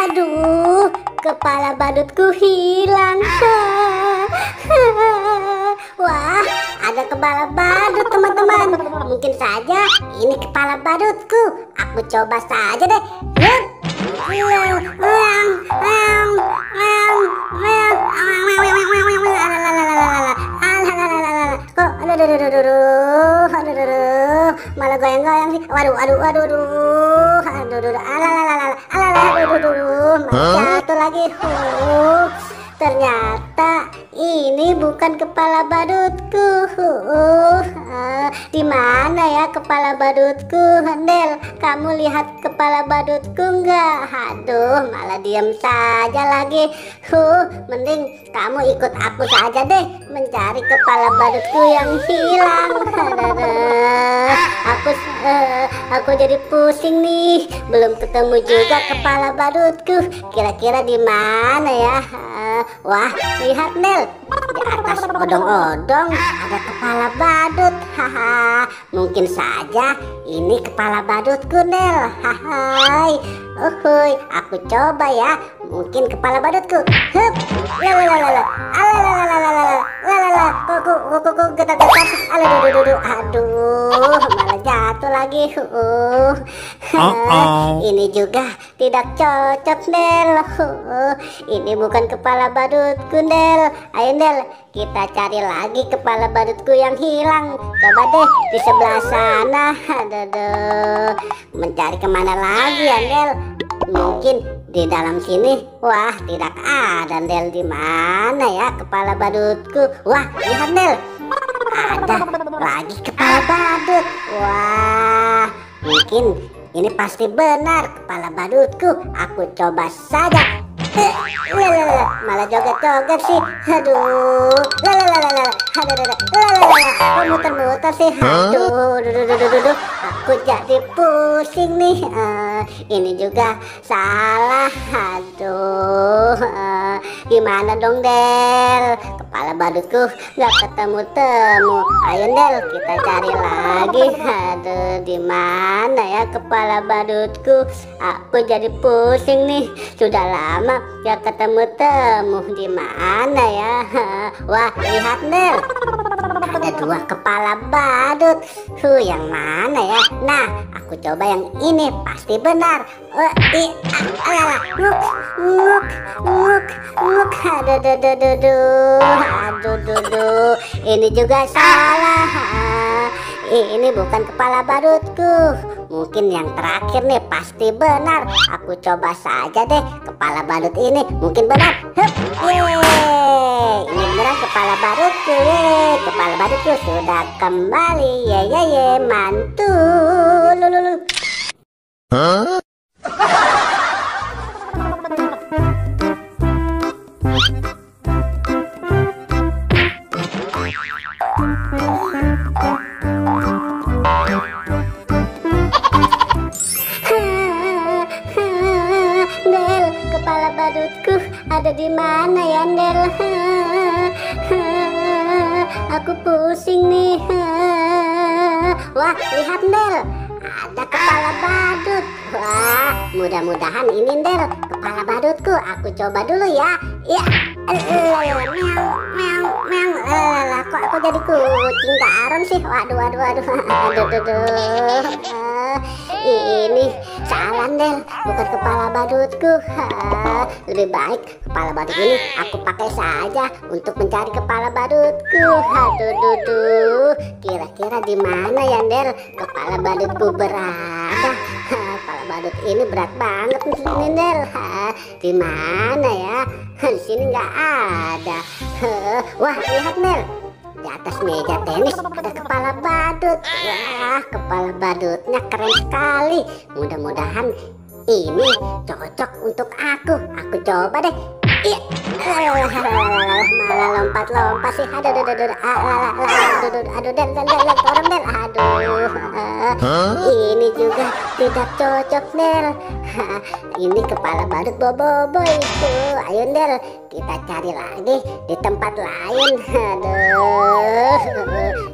Aduh, kepala badutku hilang. Wah, ada kepala badut teman-teman. Mungkin saja ini kepala badutku. Aku coba saja deh. Kok malah goyang-goyang sih. Waduh, jatuh lagi. Ternyata ini bukan kepala badutku. Di mana ya kepala badutku? Del, kamu lihat kepala badutku enggak? Aduh, malah diam saja lagi. Mending kamu ikut aku saja deh mencari kepala badutku yang hilang. Aku jadi pusing nih. Belum ketemu juga kepala badutku. Kira-kira di mana ya? Wah, lihat Nel, di atas odong-odong ada kepala badut. Haha, mungkin saja ini kepala badutku Nel. Hahai, aku coba ya. Mungkin kepala badutku. Hup, kok getar-getar. Aduh, malah jatuh lagi. Ini juga tidak cocok Nel. Ini bukan kepala badutku Nel. Ayo Nel, kita cari lagi kepala badutku yang hilang. Coba deh di sebelah sana. Aduh, mencari kemana lagi ya Nel? Mungkin di dalam sini. Wah, tidak ada Nel. Di mana ya kepala badutku? Wah, lihat Nel, ada lagi kepala badut. Wah, mungkin ini pasti benar kepala badutku. Aku coba saja. Malah joget-joget sih. Aduh, kok muter-muter sih. Aduh, aku jadi pusing nih. Ini juga salah. Aduh, gimana dong Del? Kepala badutku nggak ketemu-temu. Ayo Del, kita cari lagi. Aduh, di mana ya kepala badutku? Aku jadi pusing nih. Sudah lama gak ketemu-temu. Di mana ya? Wah, lihat Nel, ada dua kepala badut. Yang mana ya? Nah, aku coba yang ini, pasti benar. Aduh, ini juga salah. Ini bukan kepala badutku. Mungkin yang terakhir nih pasti benar. Aku coba saja deh kepala badut ini. Mungkin benar. Yeay, ini beneran kepala badutku. Kepala badutku sudah kembali. Ye, mantul. Nel, kepala badutku ada di mana ya Nel? Aku pusing nih. Wah, lihat Nel, ada kepala badut. Wah, mudah-mudahan ini Nel kepala badutku. Aku coba dulu ya. Ya, kok aku jadi kucing garam sih? Waduh. Ini salah Nel, bukan kepala badutku. Lebih baik kepala badut ini aku pakai saja untuk mencari kepala badutku. Aduh, kira-kira di mana ya Nel kepala badutku berada? Kepala badut ini berat banget nih Nel. Di mana ya? Di sini nggak ada. Wah, lihat Nel, di atas meja tenis ada kepala badut. Wah, kepala badutnya keren sekali. Mudah-mudahan ini cocok untuk aku. Aku coba deh. Malah lompat-lompat sih. Aduh, Del, tolong Del. Aduh, ini juga tidak cocok Del. Ini kepala badut boboiboy tuh. Ayo Del, kita cari lagi di tempat lain. Aduh,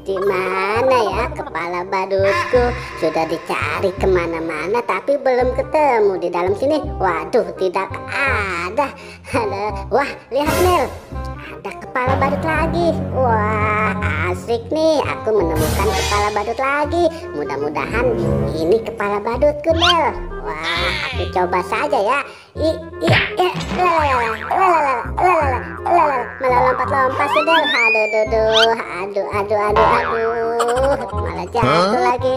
di mana ya kepala badutku? Sudah dicari kemana-mana tapi belum ketemu. Di dalam sini, waduh, tidak ada. Aduh. Wah, lihat Del, ada kepala badut lagi. Wah, asik nih, aku menemukan kepala badut lagi. Mudah-mudahan ini kepala badutku Del. Wah, aku coba saja ya. Malah lompat-lompat sih Del. Aduh, malah jatuh lagi.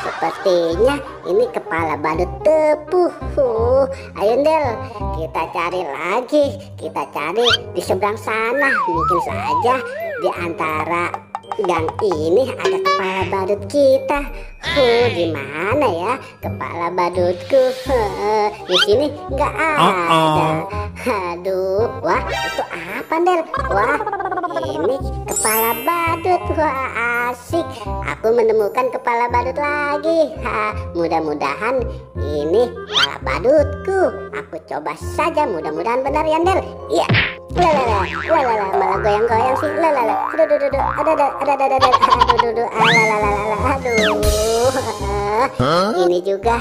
Sepertinya ini kepala badut tepuh. Ayo Del, kita cari lagi. Kita cari di seberang sana. Mungkin saja di antara gang ini ada kepala badut kita. Di mana ya kepala badutku? Di sini nggak ada. Aduh, wah itu apa Del? Wah, ini kepala badut. Wah, asik. Aku menemukan kepala badut lagi. Mudah-mudahan ini kepala badutku. Aku coba saja, mudah-mudahan benar ya Del. Iya. Malah goyang-goyang sih. Aduh. Ini juga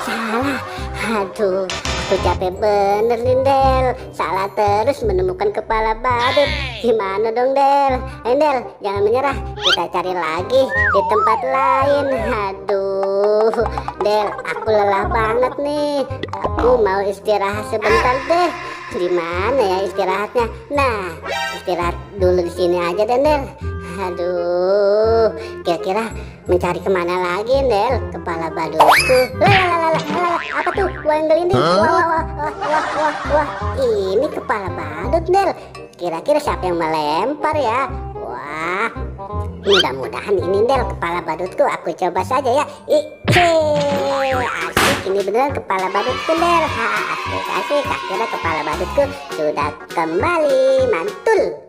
salah. Aduh, aku capek bener nih Del. Salah terus menemukan kepala badut. Gimana dong Del? Ayo Del, jangan menyerah. Kita cari lagi di tempat lain. Aduh, Del, aku lelah banget nih. Aku mau istirahat sebentar deh. Di mana ya istirahatnya? Nah, istirahat dulu di sini aja deh Del. Aduh, kira-kira mencari kemana lagi Del kepala badutku? Apa tuh? Gua yang gelinding. Wah, ini kepala badut Del. Kira-kira siapa yang melempar ya? Wah, mudah-mudahan ini Del kepala badutku. Aku coba saja ya. Asik, ini beneran kepala badutku Del. Asik. Akhirnya kepala badutku sudah kembali mantul.